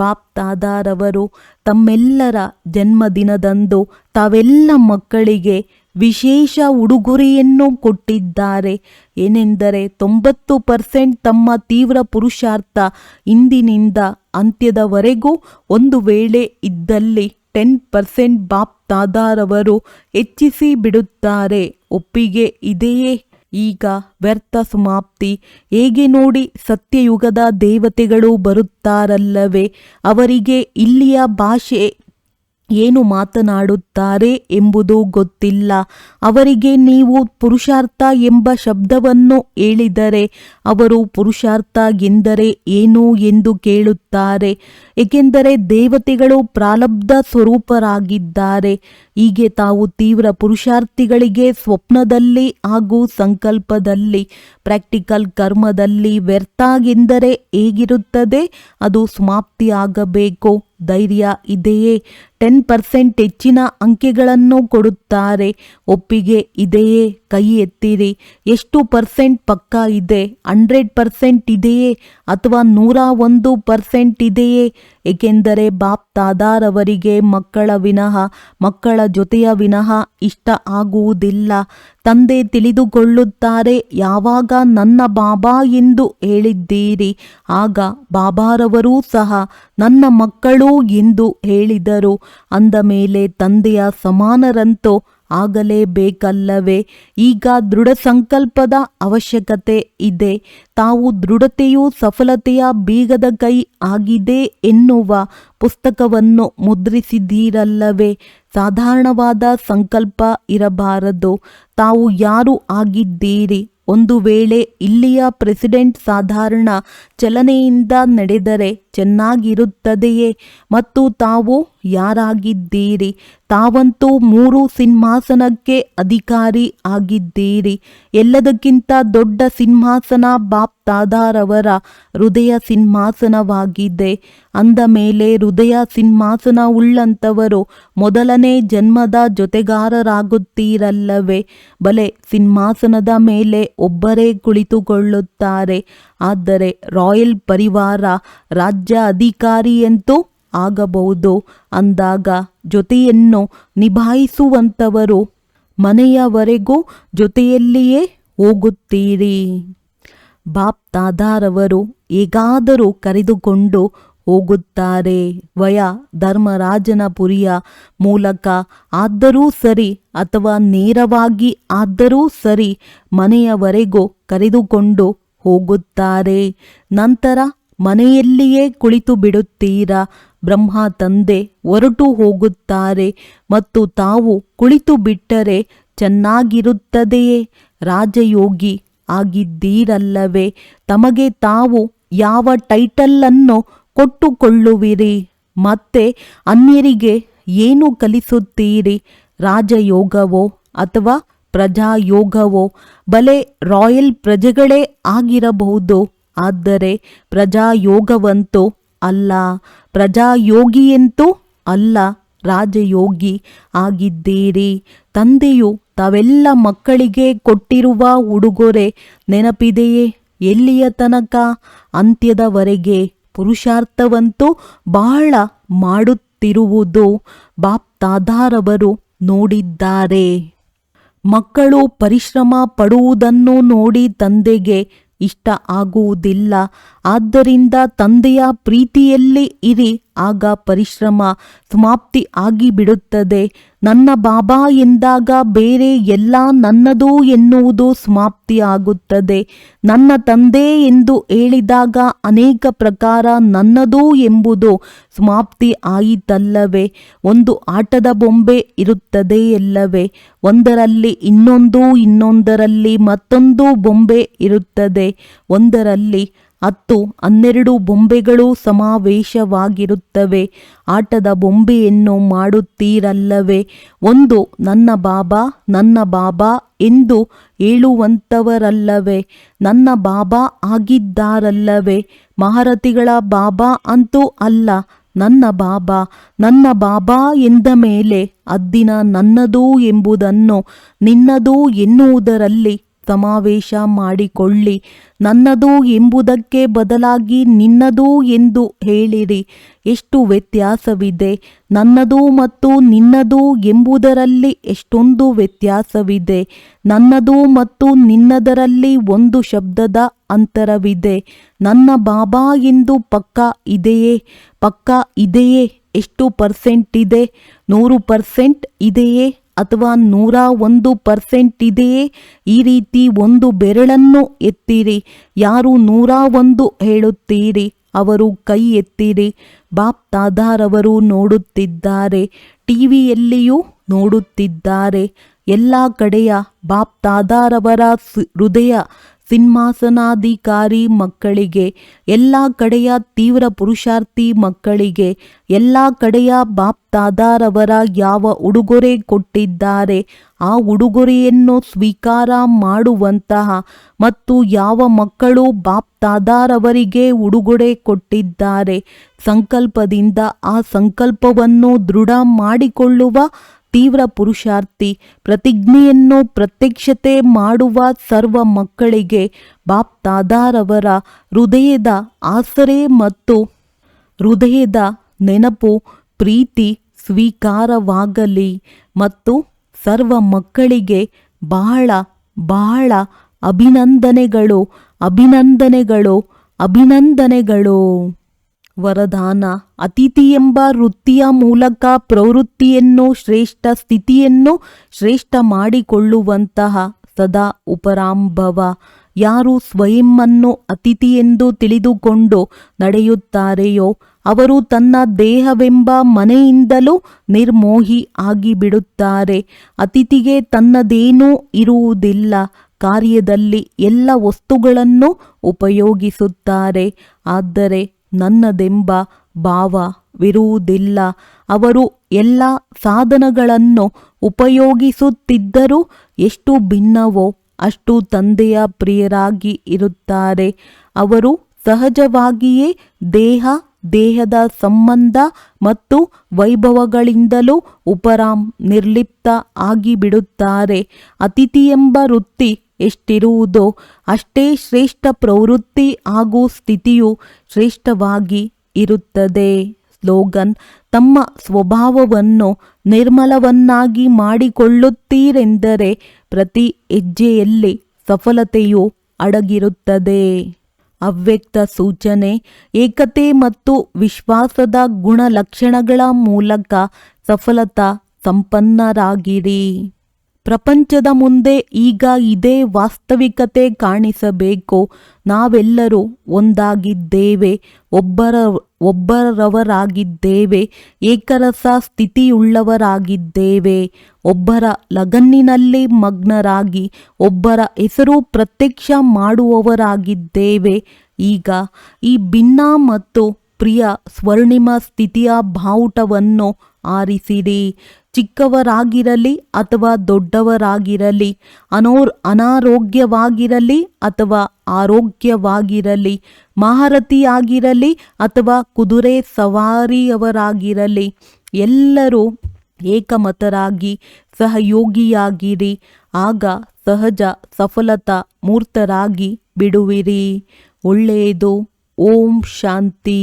ಬಾಪ್ ತಾದಾರವರು ತಮ್ಮೆಲ್ಲರ ಜನ್ಮದಿನದಂದು ತಾವೆಲ್ಲ ಮಕ್ಕಳಿಗೆ ವಿಶೇಷ ಉಡುಗೊರೆಯನ್ನು ಕೊಟ್ಟಿದ್ದಾರೆ. ಏನೆಂದರೆ 90% ತಮ್ಮ ತೀವ್ರ ಪುರುಷಾರ್ಥ ಇಂದಿನಿಂದ ಅಂತ್ಯದವರೆಗೂ ಒಂದು ವೇಳೆ ಇದ್ದಲ್ಲಿ 10% ಬಾಪ್ ತಾದಾರವರು ಹೆಚ್ಚಿಸಿ ಬಿಡುತ್ತಾರೆ. ಒಪ್ಪಿಗೆ ಇದೆಯೇ? ಈಗ ವ್ಯರ್ಥ ಸಮಾಪ್ತಿ. ಹೇಗೆ ನೋಡಿ, ಸತ್ಯಯುಗದ ದೇವತೆಗಳು ಬರುತ್ತಾರಲ್ಲವೇ? ಅವರಿಗೆ ಇಲ್ಲಿಯ ಭಾಷೆ ಏನು ಮಾತನಾಡುತ್ತಾರೆ ಎಂಬುದು ಗೊತ್ತಿಲ್ಲ. ಅವರಿಗೆ ನೀವು ಪುರುಷಾರ್ಥ ಎಂಬ ಶಬ್ದವನ್ನು ಹೇಳಿದರೆ ಅವರು ಪುರುಷಾರ್ಥ ಎಂದರೆ ಏನು ಎಂದು ಕೇಳುತ್ತಾರೆ, ಏಕೆಂದರೆ ದೇವತೆಗಳು ಪ್ರಾರಬ್ಧ ಸ್ವರೂಪರಾಗಿದ್ದಾರೆ. ಹೀಗೆ ತಾವು ತೀವ್ರ ಪುರುಷಾರ್ಥಿಗಳಿಗೆ ಸ್ವಪ್ನದಲ್ಲಿ ಹಾಗೂ ಸಂಕಲ್ಪದಲ್ಲಿ ಪ್ರಾಕ್ಟಿಕಲ್ ಕರ್ಮದಲ್ಲಿ ವ್ಯರ್ಥ ಎಂದರೆ ಹೇಗಿರುತ್ತದೆ? ಅದು ಸಮಾಪ್ತಿಯಾಗಬೇಕು. ಧೈರ್ಯ ಇದೆಯೇ? 10% ಹೆಚ್ಚಿನ ಅಂಕೆಗಳನ್ನು ಕೊಡುತ್ತಾರೆ. ಒಪ್ಪಿಗೆ ಇದೆಯೇ? ಕೈ ಎತ್ತಿರಿ. ಎಷ್ಟು % ಪಕ್ಕಾ ಇದೆ? 100% ಇದೆಯೇ ಅಥವಾ 101% ಇದೆಯೇ? ಏಕೆಂದರೆ ಬಾಪ್ ತಾದಾರವರಿಗೆ ಮಕ್ಕಳ ವಿನಃ, ಮಕ್ಕಳ ಜೊತೆಯ ವಿನಃ ಇಷ್ಟ ಆಗುವುದಿಲ್ಲ. ತಂದೆ ತಿಳಿದುಕೊಳ್ಳುತ್ತಾರೆ, ಯಾವಾಗ ನನ್ನ ಬಾಬಾ ಎಂದು ಹೇಳಿದ್ದೀರಿ ಆಗ ಬಾಬಾರವರೂ ಸಹ ನನ್ನ ಮಕ್ಕಳು ಎಂದು ಹೇಳಿದರು. ಅಂದ ಮೇಲೆ ತಂದೆಯ ಸಮಾನರಂತೂ ಆಗಲೇಬೇಕಲ್ಲವೇ? ಈಗ ದೃಢ ಸಂಕಲ್ಪದ ಅವಶ್ಯಕತೆ ಇದೆ. ತಾವು ದೃಢತೆಯು ಸಫಲತೆಯ ಬೀಗದ ಕೈ ಆಗಿದೆ ಎನ್ನುವ ಪುಸ್ತಕವನ್ನು ಮುದ್ರಿಸಿದ್ದೀರಲ್ಲವೇ? ಸಾಧಾರಣವಾದ ಸಂಕಲ್ಪ ಇರಬಾರದು. ತಾವು ಯಾರು ಆಗಿದ್ದೀರಿ? ಒಂದು ವೇಳೆ ಇಲ್ಲಿಯ ಪ್ರೆಸಿಡೆಂಟ್ ಸಾಧಾರಣ ಚಲನೆಯಿಂದ ನಡೆದರೆ ಚೆನ್ನಾಗಿರುತ್ತದೆಯೇ? ಮತ್ತು ತಾವು ಯಾರಾಗಿದ್ದೀರಿ? ತಾವಂತೂ 3 ಸಿಂಹಾಸನಕ್ಕೆ ಅಧಿಕಾರಿ ಆಗಿದ್ದೀರಿ. ಎಲ್ಲದಕ್ಕಿಂತ ದೊಡ್ಡ ಸಿಂಹಾಸನ ಬಾಪ್ ತಾದಾರವರ ಹೃದಯ ಸಿಂಹಾಸನವಾಗಿದೆ. ಅಂದ ಮೇಲೆ ಹೃದಯ ಸಿಂಹಾಸನ ಉಳ್ಳಂಥವರು ಮೊದಲನೇ ಜನ್ಮದ ಜೊತೆಗಾರರಾಗುತ್ತೀರಲ್ಲವೇ? ಬಲೆ, ಸಿಂಹಾಸನದ ಮೇಲೆ ಒಬ್ಬರೇ ಕುಳಿತುಕೊಳ್ಳುತ್ತಾರೆ. ಆದರೆ ರಾಯಲ್ ಪರಿವಾರ ರಾಜ್ಯ ಅಧಿಕಾರಿಯಂತೂ ಆಗಬಹುದು. ಅಂದಾಗ ಜೊತೆಯನ್ನು ನಿಭಾಯಿಸುವಂಥವರು ಮನೆಯವರೆಗೂ ಜೊತೆಯಲ್ಲಿಯೇ ಹೋಗುತ್ತೀರಿ. ಬಾಪ್ ತಾದಾರವರು ಹೇಗಾದರೂ ಕರೆದುಕೊಂಡು ಹೋಗುತ್ತಾರೆ. ವಯ ಧರ್ಮರಾಜನ ಪುರಿಯ ಮೂಲಕ ಆದರೂ ಸರಿ ಅಥವಾ ನೇರವಾಗಿ ಆದರೂ ಸರಿ ಮನೆಯವರೆಗೂ ಕರೆದುಕೊಂಡು ಹೋಗುತ್ತಾರೆ. ನಂತರ ಮನೆಯಲ್ಲಿಯೇ ಕುಳಿತು ಬಿಡುತ್ತೀರಾ? ಬ್ರಹ್ಮ ತಂದೆ ಹೊರಟು ಹೋಗುತ್ತಾರೆ ಮತ್ತು ತಾವು ಕುಳಿತು ಬಿಟ್ಟರೆ ಚೆನ್ನಾಗಿರುತ್ತದೆಯೇ? ರಾಜಯೋಗಿ ಆಗಿದ್ದೀರಲ್ಲವೇ? ತಮಗೆ ತಾವು ಯಾವ ಟೈಟಲನ್ನು ಕೊಟ್ಟುಕೊಳ್ಳುವಿರಿ? ಮತ್ತೆ ಅನ್ಯರಿಗೆ ಏನು ಕಲಿಸುತ್ತೀರಿ? ರಾಜಯೋಗವೋ ಅಥವಾ ಪ್ರಜಾಯೋಗವೋ? ಬಲೆ, ರಾಯಲ್ ಪ್ರಜೆಗಳೇ ಆಗಿರಬಹುದು, ಆದರೆ ಪ್ರಜಾಯೋಗವಂತೂ ಅಲ್ಲ, ಪ್ರಜಾಯೋಗಿಯಂತೂ ಅಲ್ಲ, ರಾಜಯೋಗಿ ಆಗಿದ್ದೀರಿ. ತಂದೆಯು ತಾವೆಲ್ಲ ಮಕ್ಕಳಿಗೆ ಕೊಟ್ಟಿರುವ ಉಡುಗೊರೆ ನೆನಪಿದೆಯೇ? ಎಲ್ಲಿಯ ತನಕ? ಅಂತ್ಯದವರೆಗೆ. ಪುರುಷಾರ್ಥವಂತೂ ಬಹಳ ಮಾಡುತ್ತಿರುವುದು ಬಾಪ್ ತಾದಾರವರು ನೋಡಿದ್ದಾರೆ. ಮಕ್ಕಳು ಪರಿಶ್ರಮ ಪಡುವುದನ್ನು ನೋಡಿ ತಂದೆಗೆ ಇಷ್ಟ ಆಗುವುದಿಲ್ಲ. ಆದ್ದರಿಂದ ತಂದೆಯ ಪ್ರೀತಿಯಲ್ಲಿ ಇರಿ, ಆಗ ಪರಿಶ್ರಮ ಸಮಾಪ್ತಿ ಆಗಿಬಿಡುತ್ತದೆ. ನನ್ನ ಬಾಬಾ ಎಂದಾಗ ಬೇರೆ ಎಲ್ಲ ನನ್ನದು ಎನ್ನುವುದು ಸಮಾಪ್ತಿ ಆಗುತ್ತದೆ. ನನ್ನ ತಂದೆ ಎಂದು ಹೇಳಿದಾಗ ಅನೇಕ ಪ್ರಕಾರ ನನ್ನದು ಎಂಬುದು ಸಮಾಪ್ತಿ ಆಯಿತಲ್ಲವೇ? ಒಂದು ಆಟದ ಬೊಂಬೆ ಇರುತ್ತದೆ ಎಲ್ಲವೇ? ಒಂದರಲ್ಲಿ ಇನ್ನೊಂದು, ಇನ್ನೊಂದರಲ್ಲಿ ಮತ್ತೊಂದು ಬೊಂಬೆ ಇರುತ್ತದೆ. ಒಂದರಲ್ಲಿ 10-12 ಬೊಂಬೆಗಳು ಸಮಾವೇಶವಾಗಿರುತ್ತವೆ. ಆಟದ ಬೊಂಬೆಯನ್ನು ಮಾಡುತ್ತೀರಲ್ಲವೇ? ಒಂದು ನನ್ನ ಬಾಬಾ, ನನ್ನ ಬಾಬಾ ಎಂದು ಹೇಳುವಂಥವರಲ್ಲವೇ? ನನ್ನ ಬಾಬಾ ಆಗಿದ್ದಾರಲ್ಲವೇ? ಮಹಾರಥಿಗಳ ಬಾಬಾ ಅಂತೂ ಅಲ್ಲ, ನನ್ನ ಬಾಬಾ. ನನ್ನ ಬಾಬಾ ಎಂದ ಮೇಲೆ ಅದ್ದಿನ ನನ್ನದು ಎಂಬುದನ್ನು ನಿನ್ನದು ಎನ್ನುವುದರಲ್ಲಿ ಸಮಾವೇಶ ಮಾಡಿಕೊಳ್ಳಿ. ನನ್ನದು ಎಂಬುದಕ್ಕೆ ಬದಲಾಗಿ ನಿನ್ನದು ಎಂದು ಹೇಳಿರಿ. ಎಷ್ಟು ವ್ಯತ್ಯಾಸವಿದೆ! ನನ್ನದು ಮತ್ತು ನಿನ್ನದು ಎಂಬುದರಲ್ಲಿ ಎಷ್ಟೊಂದು ವ್ಯತ್ಯಾಸವಿದೆ. ನನ್ನದು ಮತ್ತು ನಿನ್ನದರಲ್ಲಿ ಒಂದು ಶಬ್ದದ ಅಂತರವಿದೆ. ನನ್ನ ಬಾಬಾ ಎಂದು ಪಕ್ಕಾ ಇದೆಯೇ? ಪಕ್ಕಾ ಇದೆಯೇ? ಎಷ್ಟು % ಇದೆ? 100% ಇದೆಯೇ ಅಥವಾ 101% ಇದೆಯೇ? ಈ ರೀತಿ ಒಂದು ಬೆರಳನ್ನು ಎತ್ತಿರಿ. ಯಾರು 101 ಹೇಳುತ್ತೀರಿ ಅವರು ಕೈ ಎತ್ತಿರಿ. ಬಾಪ್ ತಾದಾರವರು ನೋಡುತ್ತಿದ್ದಾರೆ, ಟಿವಿಯಲ್ಲಿಯೂ ನೋಡುತ್ತಿದ್ದಾರೆ. ಎಲ್ಲ ಕಡೆಯ ಬಾಪ್ ತಾದಾರವರ ಹೃದಯ ಸಿಂಹಾಸನಾಧಿಕಾರಿ ಮಕ್ಕಳಿಗೆ, ಎಲ್ಲ ಕಡೆಯ ತೀವ್ರ ಪುರುಷಾರ್ಥಿ ಮಕ್ಕಳಿಗೆ, ಎಲ್ಲ ಕಡೆಯ ಬಾಪ್ದಾದಾರವರ ಯಾವ ಉಡುಗೊರೆ ಕೊಟ್ಟಿದ್ದಾರೆ ಆ ಉಡುಗೊರೆಯನ್ನು ಸ್ವೀಕಾರ ಮಾಡುವಂತಹ ಮತ್ತು ಯಾವ ಮಕ್ಕಳು ಬಾಪ್ದಾದಾರವರಿಗೆ ಉಡುಗೊರೆ ಕೊಟ್ಟಿದ್ದಾರೆ ಸಂಕಲ್ಪದಿಂದ ಆ ಸಂಕಲ್ಪವನ್ನು ದೃಢ ಮಾಡಿಕೊಳ್ಳುವ ತೀವ್ರ ಪುರುಷಾರ್ಥಿ ಪ್ರತಿಜ್ಞೆಯನ್ನು ಪ್ರತ್ಯಕ್ಷತೆ ಮಾಡುವ ಸರ್ವ ಮಕ್ಕಳಿಗೆ ಬಾಪ್ದಾದಾರವರ ಹೃದಯದ ಆಸರೆ ಮತ್ತು ಹೃದಯದ ನೆನಪು ಪ್ರೀತಿ ಸ್ವೀಕಾರವಾಗಲಿ ಮತ್ತು ಸರ್ವ ಮಕ್ಕಳಿಗೆ ಬಹಳ ಬಹಳ ಅಭಿನಂದನೆಗಳು ಅಭಿನಂದನೆಗಳು ಅಭಿನಂದನೆಗಳು. ವರದಾನ: ಅತಿಥಿ ಎಂಬ ವೃತ್ತಿಯ ಮೂಲಕ ಪ್ರವೃತ್ತಿಯನ್ನು ಶ್ರೇಷ್ಠ ಸ್ಥಿತಿಯನ್ನು ಶ್ರೇಷ್ಠ ಮಾಡಿಕೊಳ್ಳುವಂತಹ ಸದಾ ಉಪರಾಂಭವ. ಯಾರು ಸ್ವಯಂವನ್ನು ಅತಿಥಿ ಎಂದು ತಿಳಿದುಕೊಂಡು ನಡೆಯುತ್ತಾರೆಯೋ ಅವರು ತನ್ನ ದೇಹವೆಂಬ ಮನೆಯಿಂದಲೂ ನಿರ್ಮೋಹಿ ಆಗಿಬಿಡುತ್ತಾರೆ. ಅತಿಥಿಗೆ ತನ್ನದೇನೂ ಇರುವುದಿಲ್ಲ. ಕಾರ್ಯದಲ್ಲಿ ಎಲ್ಲ ವಸ್ತುಗಳನ್ನು ಉಪಯೋಗಿಸುತ್ತಾರೆ, ಆದರೆ ನನ್ನದೆಂಬ ಭಾವವಿರುವುದಿಲ್ಲ. ಅವರು ಎಲ್ಲ ಸಾಧನಗಳನ್ನು ಉಪಯೋಗಿಸುತ್ತಿದ್ದರೂ ಎಷ್ಟು ಭಿನ್ನವೋ ಅಷ್ಟು ತಂದೆಯ ಪ್ರಿಯರಾಗಿ ಇರುತ್ತಾರೆ. ಅವರು ಸಹಜವಾಗಿಯೇ ದೇಹದ ಸಂಬಂಧ ಮತ್ತು ವೈಭವಗಳಿಂದಲೂ ನಿರ್ಲಿಪ್ತ ಆಗಿಬಿಡುತ್ತಾರೆ. ಅತಿಥಿ ಎಂಬ ವೃತ್ತಿ ಎಷ್ಟಿರುವುದೋ ಅಷ್ಟೇ ಶ್ರೇಷ್ಠ ಪ್ರವೃತ್ತಿ ಹಾಗೂ ಸ್ಥಿತಿಯು ಶ್ರೇಷ್ಠವಾಗಿ ಇರುತ್ತದೆ. ಸ್ಲೋಗನ್: ತಮ್ಮ ಸ್ವಭಾವವನ್ನು ನಿರ್ಮಲವನ್ನಾಗಿ ಮಾಡಿಕೊಳ್ಳುತ್ತೀರೆಂದರೆ ಪ್ರತಿ ಹೆಜ್ಜೆಯಲ್ಲಿ ಸಫಲತೆಯು ಅಡಗಿರುತ್ತದೆ. ಅವ್ಯಕ್ತ ಸೂಚನೆ: ಏಕತೆ ಮತ್ತು ವಿಶ್ವಾಸದ ಗುಣಲಕ್ಷಣಗಳ ಮೂಲಕ ಸಫಲತಾ ಸಂಪನ್ನರಾಗಿರಿ. ಪ್ರಪಂಚದ ಮುಂದೆ ಈಗ ಇದೇ ವಾಸ್ತವಿಕತೆ ಕಾಣಿಸಬೇಕು. ನಾವೆಲ್ಲರೂ ಒಂದಾಗಿದ್ದೇವೆ, ಒಬ್ಬರವರಾಗಿದ್ದೇವೆ, ಏಕರಸ ಸ್ಥಿತಿಯುಳ್ಳವರಾಗಿದ್ದೇವೆ. ಒಬ್ಬರ ಲಗನ್ನಿನಲ್ಲಿ ಮಗ್ನರಾಗಿ ಒಬ್ಬರ ಹೆಸರು ಪ್ರತ್ಯಕ್ಷ ಮಾಡುವವರಾಗಿದ್ದೇವೆ. ಈಗ ಈ ಭಿನ್ನ ಮತ್ತು ಪ್ರಿಯ ಸ್ವರ್ಣಿಮ ಸ್ಥಿತಿಯ ಬಾವುಟವನ್ನು ಆರಿಸಿರಿ. ಚಿಕ್ಕವರಾಗಿರಲಿ ಅಥವಾ ದೊಡ್ಡವರಾಗಿರಲಿ, ಅನಾರೋಗ್ಯವಾಗಿರಲಿ ಅಥವಾ ಆರೋಗ್ಯವಾಗಿರಲಿ, ಮಹಾರಥಿಯಾಗಿರಲಿ ಅಥವಾ ಕುದುರೆ ಸವಾರಿಯವರಾಗಿರಲಿ, ಎಲ್ಲರೂ ಏಕಮತರಾಗಿ ಸಹಯೋಗಿಯಾಗಿರಿ. ಆಗ ಸಹಜ ಸಫಲತಾ ಮೂರ್ತರಾಗಿ ಬಿಡುವಿರಿ. ಒಳ್ಳೆಯದು. ಓಂ ಶಾಂತಿ.